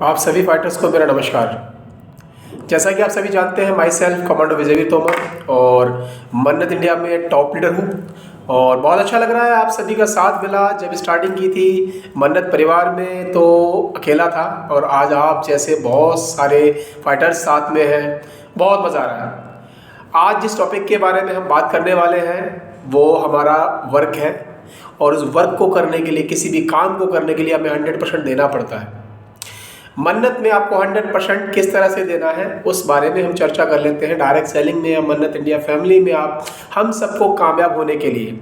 आप सभी फाइटर्स को मेरा नमस्कार। जैसा कि आप सभी जानते हैं, my self commando Vijayveer Tomar और मन्नत इंडिया में टॉप लीडर हूँ। और बहुत अच्छा लग रहा है आप सभी का साथ मिला। जब स्टार्टिंग की थी मन्नत परिवार में तो अकेला था, और आज आप जैसे बहुत सारे फाइटर्स साथ में हैं। बहुत मज़ा आ रहा है। आज जिस टॉपिक के बारे में हम बात करने वाले हैं वो हमारा वर्क है, और उस वर्क को करने के लिए, किसी भी काम को करने के लिए हमें 100% देना पड़ता है। मन्नत में आपको 100% किस तरह से देना है उस बारे में हम चर्चा कर लेते हैं। डायरेक्ट सेलिंग में या मन्नत इंडिया फैमिली में हम सबको कामयाब होने के लिए,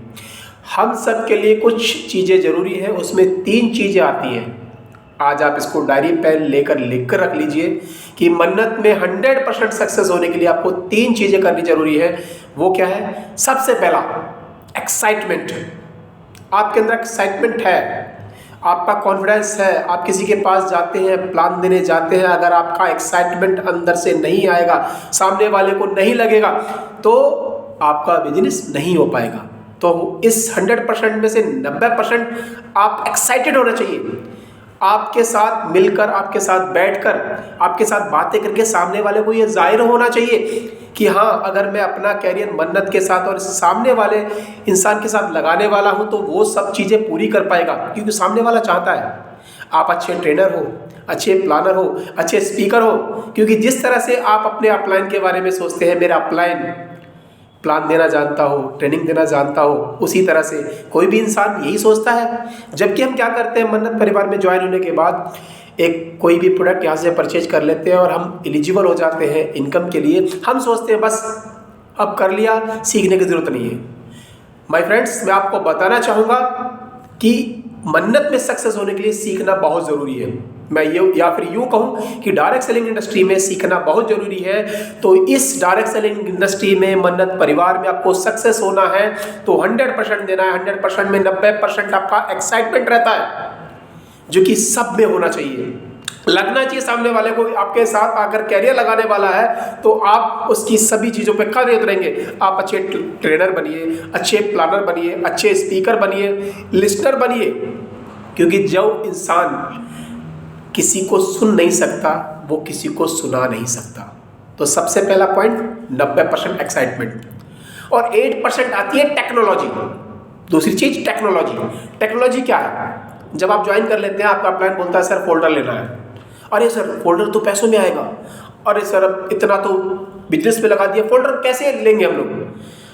हम सब के लिए कुछ चीज़ें ज़रूरी हैं। उसमें 3 चीज़ें आती हैं। आज आप इसको डायरी पेन लेकर लिख कर रख लीजिए कि मन्नत में 100% सक्सेस होने के लिए आपको 3 चीज़ें करनी जरूरी है। वो क्या है? सबसे पहला, एक्साइटमेंट। आपके अंदर एक्साइटमेंट है, आपका कॉन्फिडेंस है, आप किसी के पास जाते हैं, प्लान देने जाते हैं, अगर आपका एक्साइटमेंट अंदर से नहीं आएगा, सामने वाले को नहीं लगेगा, तो आपका बिजनेस नहीं हो पाएगा। तो इस 100% में से 90% आप एक्साइटेड होना चाहिए। आपके साथ मिलकर, आपके साथ बैठकर, आपके साथ बातें करके सामने वाले को ये जाहिर होना चाहिए कि हाँ, अगर मैं अपना कैरियर मन्नत के साथ और सामने वाले इंसान के साथ लगाने वाला हूँ तो वो सब चीज़ें पूरी कर पाएगा, क्योंकि सामने वाला चाहता है आप अच्छे ट्रेनर हो, अच्छे प्लानर हो, अच्छे स्पीकर हो। क्योंकि जिस तरह से आप अपने अपलाइन के बारे में सोचते हैं, मेरा अपलाइन प्लान देना जानता हो, ट्रेनिंग देना जानता हो, उसी तरह से कोई भी इंसान यही सोचता है। जबकि हम क्या करते हैं, मन्नत परिवार में ज्वाइन होने के बाद एक कोई भी प्रोडक्ट यहाँ से परचेज कर लेते हैं और हम एलिजिबल हो जाते हैं इनकम के लिए। हम सोचते हैं बस अब कर लिया, सीखने की ज़रूरत नहीं है। माय फ्रेंड्स, मैं आपको बताना चाहूँगा कि मन्नत में सक्सेस होने के लिए सीखना बहुत ज़रूरी है। मैं ये या फिर यूँ कहूँ कि डायरेक्ट सेलिंग इंडस्ट्री में सीखना बहुत ज़रूरी है। तो इस डायरेक्ट सेलिंग इंडस्ट्री में, मन्नत परिवार में आपको सक्सेस होना है तो 100% देना है। 100% में 90% आपका एक्साइटमेंट रहता है, जो कि सब में होना चाहिए, लगना चाहिए। सामने वाले को आपके साथ अगर कैरियर लगाने वाला है तो आप उसकी सभी चीज़ों पे खरे उतरेंगे। आप अच्छे ट्रेनर बनिए, अच्छे प्लानर बनिए, अच्छे स्पीकर बनिए, लिस्नर बनिए। क्योंकि जो इंसान किसी को सुन नहीं सकता वो किसी को सुना नहीं सकता। तो सबसे पहला पॉइंट 90% एक्साइटमेंट। और 8% आती है टेक्नोलॉजी। दूसरी चीज़ टेक्नोलॉजी। टेक्नोलॉजी क्या है? जब आप ज्वाइन कर लेते हैं, आपका प्लान बोलता है सर फोल्डर लेना है। अरे सर, फोल्डर तो पैसों में आएगा। अरे सर, अब इतना तो बिजनेस में लगा दिया, फोल्डर कैसे लेंगे हम लोग?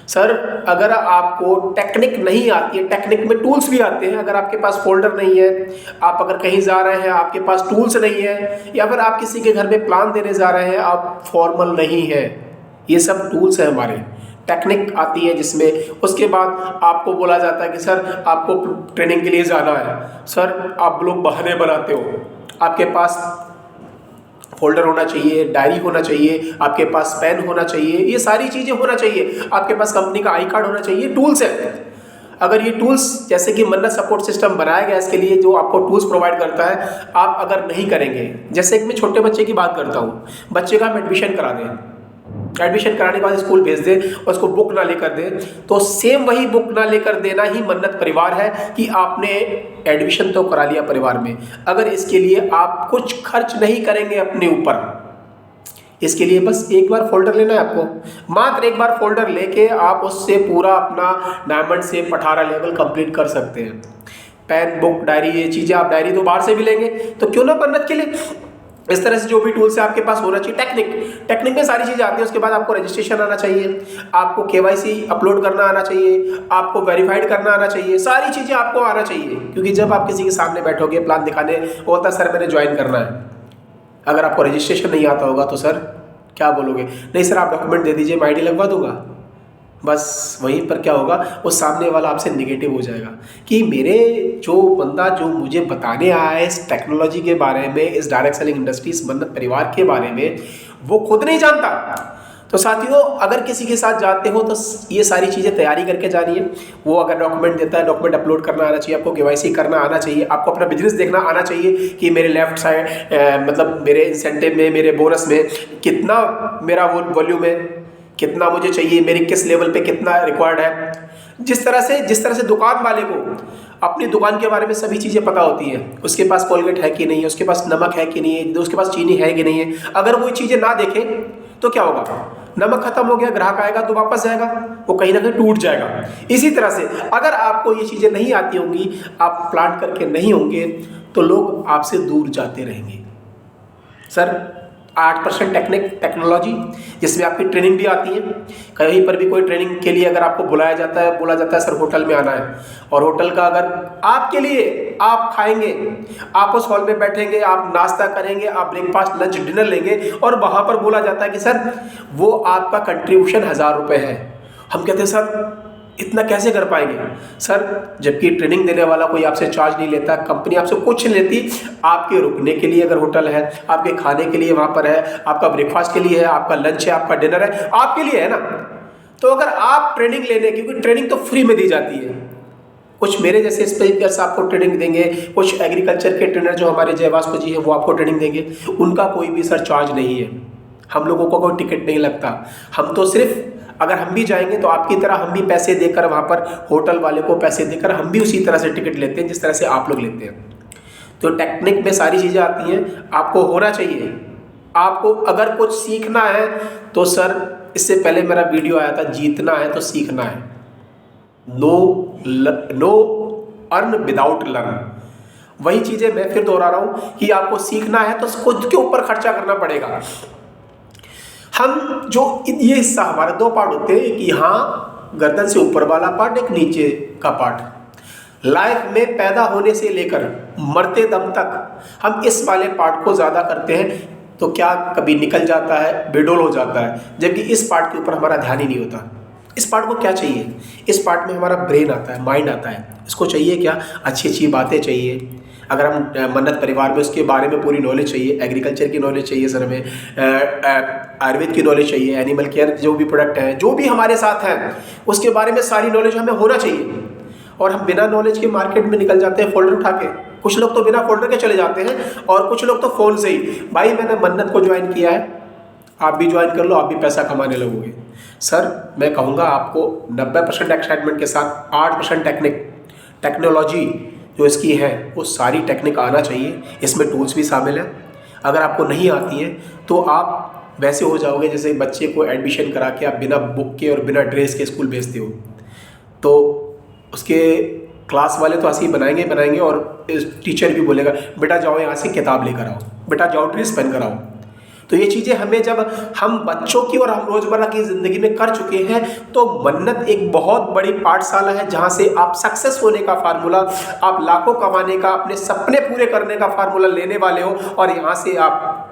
सर, अगर आपको टेक्निक नहीं आती है, टेक्निक में टूल्स भी आते हैं। अगर आपके पास फोल्डर नहीं है, आप अगर कहीं जा रहे हैं, आपके पास टूल्स नहीं है, या फिर आप किसी के घर में प्लान देने जा रहे हैं, आप फॉर्मल नहीं है, ये सब टूल्स हैं हमारे। टेक्निक आती है जिसमें उसके बाद आपको बोला जाता है कि सर आपको ट्रेनिंग के लिए जाना है। सर, आप लोग बहाने बनाते हो। आपके पास फोल्डर होना चाहिए, डायरी होना चाहिए, आपके पास पेन होना चाहिए, ये सारी चीज़ें होना चाहिए। आपके पास कंपनी का आई कार्ड होना चाहिए। टूल्स है। अगर ये टूल्स, जैसे कि मन्नत सपोर्ट सिस्टम बनाया गया इसके लिए, जो आपको टूल्स प्रोवाइड करता है, आप अगर नहीं करेंगे, जैसे कि मैं छोटे बच्चे की बात करता हूँ, बच्चे का हम एडमिशन करा दें, एडमिशन कराने के बाद स्कूल भेज दे और उसको बुक ना लेकर दे, तो सेम वही बुक ना लेकर देना ही मन्नत परिवार है कि आपने एडमिशन तो करा लिया परिवार में, अगर इसके लिए आप कुछ खर्च नहीं करेंगे अपने ऊपर। इसके लिए बस एक बार फोल्डर लेना है आपको, मात्र एक बार फोल्डर लेके आप उससे पूरा अपना डायमंड से 18 लेवल कंप्लीट कर सकते हैं। पेन, बुक, डायरी, ये चीज़ें आप डायरी तो बाहर से भी लेंगे, तो क्यों ना मन्नत के लिए इस तरह से जो भी टूल्स है आपके पास होना चाहिए। टेक्निक में सारी चीज़ें आती है। उसके बाद आपको रजिस्ट्रेशन आना चाहिए, आपको केवाईसी अपलोड करना आना चाहिए, आपको वेरीफाइड करना आना चाहिए, सारी चीज़ें आपको आना चाहिए। क्योंकि जब आप किसी के सामने बैठोगे, प्लान दिखाने, वो होता है सर मैंने ज्वाइन करना है, अगर आपको रजिस्ट्रेशन नहीं आता होगा तो सर क्या बोलोगे? नहीं सर, आप डॉक्यूमेंट दे दीजिए, मैं आईडी लगवा दूंगा। बस वहीं पर क्या होगा, वो सामने वाला आपसे निगेटिव हो जाएगा कि मेरे जो बंदा जो मुझे बताने आया है इस टेक्नोलॉजी के बारे में, इस डायरेक्ट सेलिंग इंडस्ट्री, इस मन्नत परिवार के बारे में, वो खुद नहीं जानता। तो साथियों, अगर किसी के साथ जाते हो तो ये सारी चीज़ें तैयारी करके जानी है। वो अगर डॉक्यूमेंट देता है, डॉक्यूमेंट अपलोड करना आना चाहिए, आपको केवाईसी करना आना चाहिए, आपको अपना बिजनेस देखना आना चाहिए कि मेरे लेफ्ट साइड मतलब मेरे इंसेंटिव में, मेरे बोनस में कितना मेरा वो वॉल्यूम है, कितना मुझे चाहिए, मेरी किस लेवल पे कितना रिक्वायर्ड है। जिस तरह से दुकान वाले को अपनी दुकान के बारे में सभी चीज़ें पता होती हैं, उसके पास कोलगेट है कि नहीं है, उसके पास नमक है कि नहीं है, उसके पास चीनी है कि नहीं है। अगर वो चीज़ें ना देखे तो क्या होगा, नमक खत्म हो गया, ग्राहक आएगा तो वापस जाएगा, वो कहीं ना कहीं टूट जाएगा। इसी तरह से अगर आपको ये चीज़ें नहीं आती होंगी, आप प्लांट करके नहीं होंगे, तो लोग आपसे दूर जाते रहेंगे। सर 8% टेक्नोलॉजी, जिसमें आपकी ट्रेनिंग भी आती है। कहीं पर भी कोई ट्रेनिंग के लिए अगर आपको बुलाया जाता है, बोला जाता है सर होटल में आना है, और होटल का अगर आपके लिए आप खाएंगे, आप उस हॉल में बैठेंगे, आप नाश्ता करेंगे, आप ब्रेकफास्ट लंच डिनर लेंगे, और वहाँ पर बोला जाता है कि सर वो आपका कंट्रीब्यूशन 1000 रुपये है। हम कहते हैं सर इतना कैसे कर पाएंगे। सर जबकि ट्रेनिंग देने वाला कोई आपसे चार्ज नहीं लेता, कंपनी आपसे कुछ नहीं लेती, आपके रुकने के लिए अगर होटल है, आपके खाने के लिए वहाँ पर है, आपका ब्रेकफास्ट के लिए है, आपका लंच है, आपका डिनर है, आपके लिए है ना। तो अगर आप ट्रेनिंग लेने, क्योंकि ट्रेनिंग तो फ्री में दी जाती है, कुछ मेरे जैसे स्पीकर्स आपको ट्रेनिंग देंगे, कुछ एग्रीकल्चर के ट्रेनर जो हमारे जयवास्को जी है वो आपको ट्रेनिंग देंगे, उनका कोई भी सर चार्ज नहीं है, हम लोगों को कोई टिकट नहीं लगता। हम तो सिर्फ अगर हम भी जाएंगे तो आपकी तरह हम भी पैसे देकर, वहाँ पर होटल वाले को पैसे देकर हम भी उसी तरह से टिकट लेते हैं जिस तरह से आप लोग लेते हैं। तो टेक्निक में सारी चीज़ें आती हैं, आपको होना चाहिए। आपको अगर कुछ सीखना है तो सर इससे पहले मेरा वीडियो आया था, जीतना है तो सीखना है, नो अर्न विदाउट लर्न। वही चीज़ें मैं फिर दोहरा रहा हूँ कि आपको सीखना है तो खुद के ऊपर खर्चा करना पड़ेगा। हम जो ये हिस्सा, हमारे 2 पार्ट होते हैं, एक यहाँ गर्दन से ऊपर वाला पार्ट, एक नीचे का पार्ट। लाइफ में पैदा होने से लेकर मरते दम तक हम इस वाले पार्ट को ज़्यादा करते हैं, तो क्या कभी निकल जाता है, बेडोल हो जाता है, जबकि इस पार्ट के ऊपर हमारा ध्यान ही नहीं होता। इस पार्ट को क्या चाहिए, इस पार्ट में हमारा ब्रेन आता है, माइंड आता है। इसको चाहिए क्या, अच्छी अच्छी बातें चाहिए। अगर हम मन्नत परिवार में उसके बारे में पूरी नॉलेज चाहिए, एग्रीकल्चर की नॉलेज चाहिए सर, हमें आयुर्वेद की नॉलेज चाहिए, एनिमल केयर जो भी प्रोडक्ट हैं, जो भी हमारे साथ हैं, उसके बारे में सारी नॉलेज हमें होना चाहिए। और हम बिना नॉलेज के मार्केट में निकल जाते हैं फोल्डर उठा के। कुछ लोग तो बिना फोल्डर के चले जाते हैं, और कुछ लोग तो फ़ोन से ही, भाई मैंने मन्नत को ज्वाइन किया है, आप भी ज्वाइन कर लो, आप भी पैसा कमाने लगोगे। सर मैं कहूँगा आपको 90% एक्साइटमेंट के साथ 8% टेक्नोलॉजी जो इसकी है वो सारी टेक्निक आना चाहिए। इसमें टूल्स भी शामिल हैं। अगर आपको नहीं आती है तो आप वैसे हो जाओगे जैसे बच्चे को एडमिशन करा के आप बिना बुक के और बिना ड्रेस के स्कूल भेजते हो, तो उसके क्लास वाले तो ऐसे ही बनाएंगे और टीचर भी बोलेगा बेटा जाओ यहाँ से किताब लेकर आओ, बेटा जाओ ड्रेस पहन कर आओ। तो ये चीज़ें हमें जब हम बच्चों की और हम रोज़मर्रा की ज़िंदगी में कर चुके हैं, तो मन्नत एक बहुत बड़ी पाठशाला है जहाँ से आप सक्सेस होने का फार्मूला, आप लाखों कमाने का, अपने सपने पूरे करने का फार्मूला लेने वाले हो। और यहाँ से आप,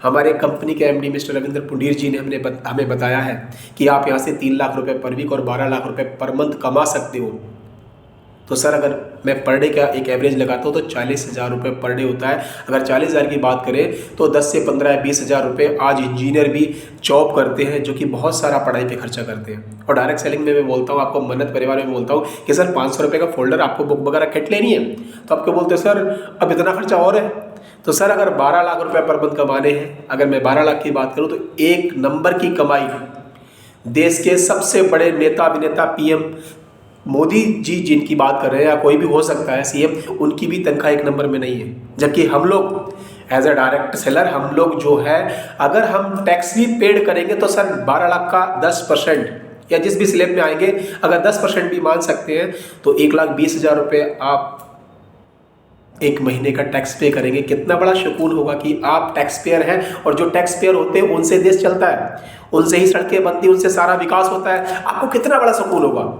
हमारे कंपनी के एमडी मिस्टर रविंद्र पुंडीर जी ने हमें बताया है कि आप यहाँ से 3 लाख रुपए पर वीक और 12 लाख रुपए पर मंथ कमा सकते हो। तो सर अगर मैं पर डे का एक एवरेज लगाता हूँ तो 40,000 रुपये पर डे होता है। अगर 40,000 की बात करें तो 10 से 15 या 20,000 रुपये आज इंजीनियर भी जॉब करते हैं, जो कि बहुत सारा पढ़ाई पे खर्चा करते हैं। और डायरेक्ट सेलिंग में मैं बोलता हूँ आपको, मन्नत परिवार में बोलता हूँ कि सर 500 रुपये का फोल्डर आपको बुक वगैरह किट लेनी है, तो आपको बोलते हैं सर अब इतना खर्चा और है। तो सर अगर 12 लाख रुपये पर मंथ कमाने हैं, अगर मैं 12 लाख की बात करूँ तो 1 नंबर की कमाई देश के सबसे बड़े नेता अभिनेता पीएम मोदी जी जिनकी बात कर रहे हैं, या कोई भी हो सकता है सीएम, उनकी भी तनख्वाह 1 नंबर में नहीं है। जबकि हम लोग एज अ डायरेक्ट सेलर, हम लोग जो है अगर हम टैक्स भी पेड करेंगे तो सर 12 लाख का 10% या जिस भी स्लैब में आएंगे अगर 10% भी मान सकते हैं तो 1,20,000 रुपये आप 1 महीने का टैक्स पे करेंगे। कितना बड़ा सुकून होगा कि आप टैक्स पेयर हैं, और जो टैक्स पेयर होते हैं उनसे देश चलता है, उनसे ही सड़कें बनती, उनसे सारा विकास होता है। आपको कितना बड़ा सुकून होगा।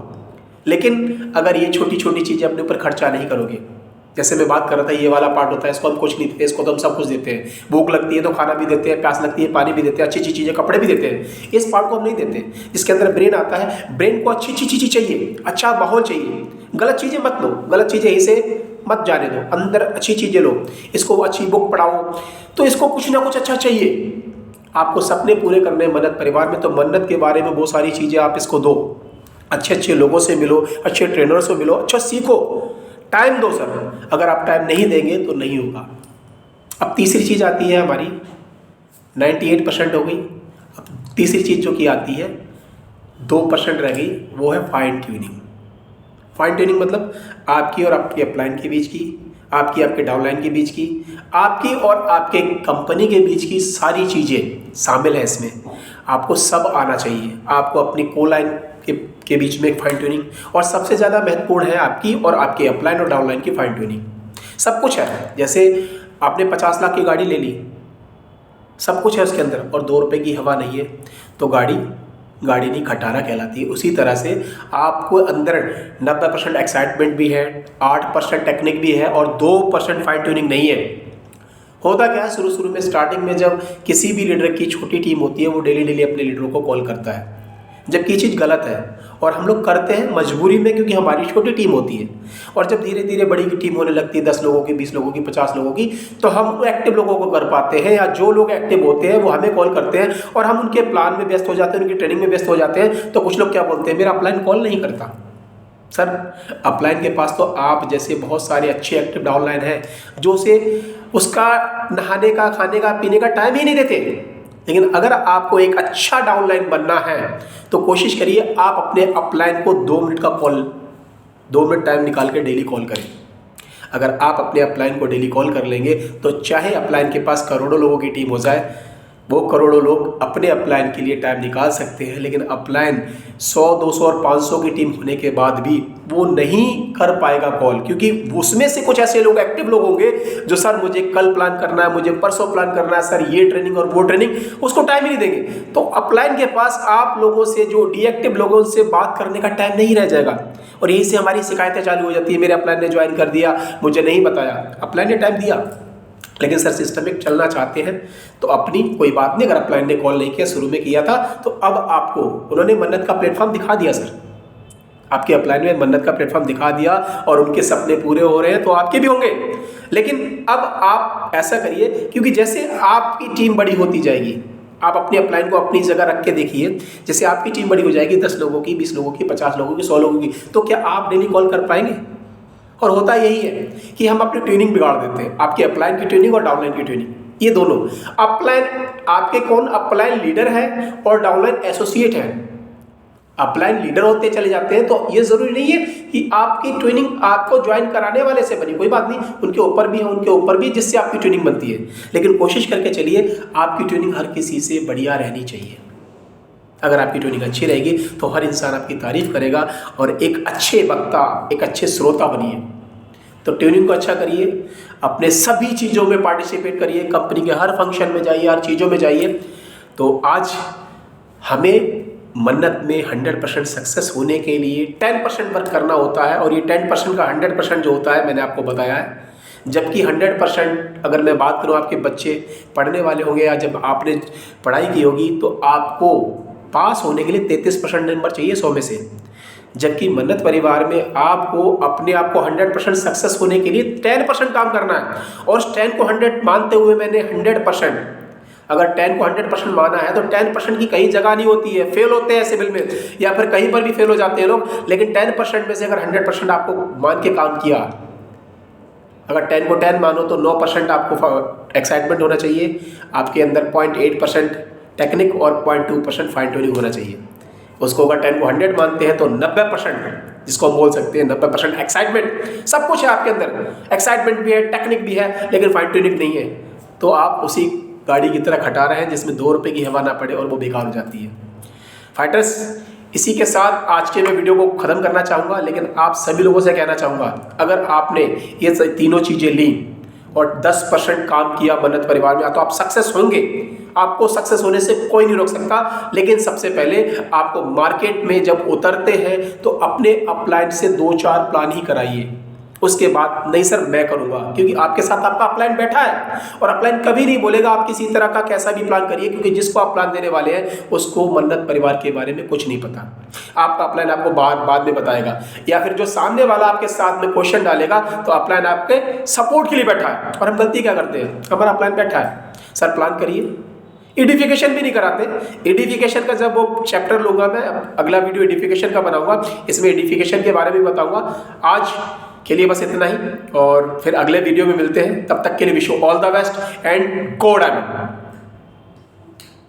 लेकिन अगर ये छोटी छोटी चीज़ें अपने ऊपर खर्चा नहीं करोगे, जैसे मैं बात कर रहा था ये वाला पार्ट होता है, इसको हम कुछ नहीं देते, इसको तो हम सब कुछ देते हैं। भूख लगती है तो खाना भी देते हैं, प्यास लगती है पानी भी देते हैं, अच्छी अच्छी चीज़ें कपड़े भी देते हैं। इस पार्ट को हम नहीं देते, जिसके अंदर ब्रेन आता है। ब्रेन को अच्छी अच्छी चीज़ें चाहिए, अच्छा माहौल चाहिए, गलत चीज़ें मत लो, गलत चीज़ें यहीं से मत जाने दो, अंदर अच्छी चीज़ें लो, इसको अच्छी बुक पढ़ाओ, तो इसको कुछ ना कुछ अच्छा चाहिए। आपको सपने पूरे करने मन्नत परिवार में, तो मन्नत के बारे में बहुत सारी चीज़ें आप इसको दो, अच्छे अच्छे लोगों से मिलो, अच्छे ट्रेनर से मिलो, अच्छा सीखो, टाइम दो सर। अगर आप टाइम नहीं देंगे तो नहीं होगा। अब तीसरी चीज़ आती है हमारी, 98% हो गई। अब तीसरी चीज़ जो कि आती है 2% रह गई, वो है फाइन ट्यूनिंग। फाइन ट्यूनिंग मतलब आपकी और आपके अपलाइन के बीच की, आपकी आपके डाउनलाइन के बीच की, आपकी और आपके कंपनी के बीच की सारी चीज़ें शामिल है इसमें। आपको सब आना चाहिए। आपको अपनी कोलाइन के बीच में फाइन ट्यूनिंग, और सबसे ज़्यादा महत्वपूर्ण है आपकी और आपके अपलाइन और डाउनलाइन की फाइन ट्यूनिंग। सब कुछ है। जैसे आपने 50 लाख की गाड़ी ले ली, सब कुछ है उसके अंदर, और 2 रुपये की हवा नहीं है तो गाड़ी नहीं, खटारा कहलाती है। उसी तरह से आपको अंदर 90% एक्साइटमेंट भी है, 8% टेक्निक भी है और 2% फाइन ट्यूनिंग नहीं है। होता क्या है, शुरू में स्टार्टिंग में जब किसी भी लीडर की छोटी टीम होती है, वो डेली अपने लीडरों को कॉल करता है, जबकि ये चीज़ गलत है और हम लोग करते हैं मजबूरी में, क्योंकि हमारी छोटी टीम होती है। और जब धीरे धीरे बड़ी की टीम होने लगती है, 10 लोगों की, 20 लोगों की, 50 लोगों की, तो हम एक्टिव लोगों को कर पाते हैं, या जो लोग एक्टिव होते हैं वो हमें कॉल करते हैं और हम उनके प्लान में व्यस्त हो जाते हैं, उनकी ट्रेनिंग में व्यस्त हो जाते हैं। तो कुछ लोग क्या बोलते हैं, मेरा अपलाइन कॉल नहीं करता। सर, अपलाइन के पास तो आप जैसे बहुत सारे अच्छे एक्टिव डाउनलाइन हैं जो उसे उसका नहाने का, खाने का, पीने का टाइम ही नहीं देते। लेकिन अगर आपको एक अच्छा डाउनलाइन बनना है तो कोशिश करिए आप अपने अपलाइन को 2 मिनट का कॉल, 2 मिनट टाइम निकाल के डेली कॉल करें। अगर आप अपने अपलाइन को डेली कॉल कर लेंगे तो चाहे अपलाइन के पास करोड़ों लोगों की टीम हो जाए, वो करोड़ों लोग अपने अपलाइन के लिए टाइम निकाल सकते हैं, लेकिन अपलाइन 100, 200 और 500 की टीम होने के बाद भी वो नहीं कर पाएगा कॉल, क्योंकि उसमें से कुछ ऐसे लोग, एक्टिव लोग होंगे जो सर मुझे कल प्लान करना है, मुझे परसों प्लान करना है, सर ये ट्रेनिंग और वो ट्रेनिंग, उसको टाइम ही नहीं देंगे। तो अपलाइन के पास आप लोगों से, जो डीएक्टिव लोगों से बात करने का टाइम नहीं रह जाएगा, और यहीं से हमारी शिकायतें चालू हो जाती है, मेरे अपलाइन ने ज्वाइन कर दिया, मुझे नहीं बताया। अपलाइन ने टाइम दिया, लेकिन सर सिस्टमिक चलना चाहते हैं तो अपनी कोई बात नहीं। अगर अपलाइन ने कॉल नहीं किया, शुरू में किया था, तो अब आपको उन्होंने मन्नत का प्लेटफॉर्म दिखा दिया। सर, आपके अपलाइन में मन्नत का प्लेटफॉर्म दिखा दिया और उनके सपने पूरे हो रहे हैं, तो आपके भी होंगे। लेकिन अब आप ऐसा करिए, क्योंकि जैसे आपकी टीम बड़ी होती जाएगी, आप अपने अपलाइन को अपनी जगह रख के देखिए, जैसे आपकी टीम बड़ी हो जाएगी, 10 लोगों की, 20 लोगों की, 50 लोगों की, 100 लोगों की, तो क्या आप डेली कॉल कर पाएंगे? और होता यही है कि हम अपनी ट्यूनिंग बिगाड़ देते हैं, आपके अपलाइन की ट्यूनिंग और डाउनलाइन की ट्यूनिंग, ये दोनों। अपलाइन आपके कौन, अपलाइन लीडर है और डाउनलाइन एसोसिएट है। अपलाइन लीडर होते चले जाते हैं तो ये जरूरी नहीं है कि आपकी ट्यूनिंग आपको ज्वाइन कराने वाले से बनी, कोई बात नहीं, उनके ऊपर भी है, उनके ऊपर भी, जिससे आपकी ट्यूनिंग बनती है। लेकिन कोशिश करके चलिए, आपकी ट्यूनिंग हर किसी से बढ़िया रहनी चाहिए। अगर आपकी ट्यूनिंग अच्छी रहेगी तो हर इंसान आपकी तारीफ करेगा और एक अच्छे वक्ता, एक अच्छे श्रोता बनिए। तो ट्यूनिंग को अच्छा करिए, अपने सभी चीज़ों में पार्टिसिपेट करिए, कंपनी के हर फंक्शन में जाइए, हर चीज़ों में जाइए। तो आज हमें मन्नत में 100% सक्सेस होने के लिए 10% वर्क करना होता है, और ये 10% का 100% जो होता है मैंने आपको बताया है। जबकि 100% अगर मैं बात करूँ, आपके बच्चे पढ़ने वाले होंगे या जब आपने पढ़ाई की होगी तो आपको पास होने के लिए 33% नंबर चाहिए 100 में से। जबकि मन्नत परिवार में आपको अपने आप को 100% सक्सेस होने के लिए 10% काम करना है, और 10 को 100 मानते हुए मैंने 100%, अगर 10 को 100% माना है तो 10% की कहीं जगह नहीं होती है, फेल होते हैं सिविल में या फिर कहीं पर भी फेल हो जाते हैं लोग। लेकिन 10% में से अगर 100% आपको मान के काम किया, अगर 10 को 10 मानो तो 9% आपको एक्साइटमेंट होना चाहिए, आपके अंदर 0.8% टेक्निक और 0.2% फाइन ट्यूनिंग होना चाहिए। उसको अगर 10 को 100 मानते हैं तो 90%, जिसको हम बोल सकते हैं 90% एक्साइटमेंट, सब कुछ है आपके अंदर, एक्साइटमेंट भी है, टेक्निक भी है, लेकिन फाइन ट्यूनिंग नहीं है। तो आप उसी गाड़ी की तरह खटा रहे हैं जिसमें 2 रुपये की हवा ना पड़े और वो बेकार हो जाती है। फाइटर्स, इसी के साथ आज के मैं वीडियो को ख़त्म करना चाहूँगा, लेकिन आप सभी लोगों से कहना चाहूँगा, अगर आपने ये तीनों चीज़ें ली और 10% काम किया मन्नत परिवार में, तो आप सक्सेस होंगे। आपको सक्सेस होने से कोई नहीं रोक सकता। लेकिन सबसे पहले आपको मार्केट में जब उतरते हैं तो अपने अपलाइन से 2-4 प्लान ही कराइए। उसके बाद नहीं सर मैं करूंगा, क्योंकि आपके साथ आपका अपलाइन बैठा है और अपलाइन कभी नहीं बोलेगा आप किसी तरह का कैसा भी प्लान करिए, क्योंकि जिसको आप प्लान देने वाले हैं उसको मन्नत परिवार के बारे में कुछ नहीं पता। आपका अपलाइन आपको बाद में बताएगा, या फिर जो सामने वाला आपके साथ में क्वेश्चन डालेगा तो अपलाइन आपके सपोर्ट के लिए बैठा है। और हम गलती क्या करते हैं, हमारा अपलाइन बैठा है, सर प्लान करिए, एडिफिकेशन भी नहीं कराते। एडिफिकेशन का जब वो चैप्टर लूँगा मैं, अगला वीडियो एडिफिकेशन का बनाऊंगा, इसमें एडिफिकेशन के बारे में बताऊंगा। आज के लिए बस इतना ही, और फिर अगले वीडियो में मिलते हैं। तब तक के लिए wish you all the best and go diamond.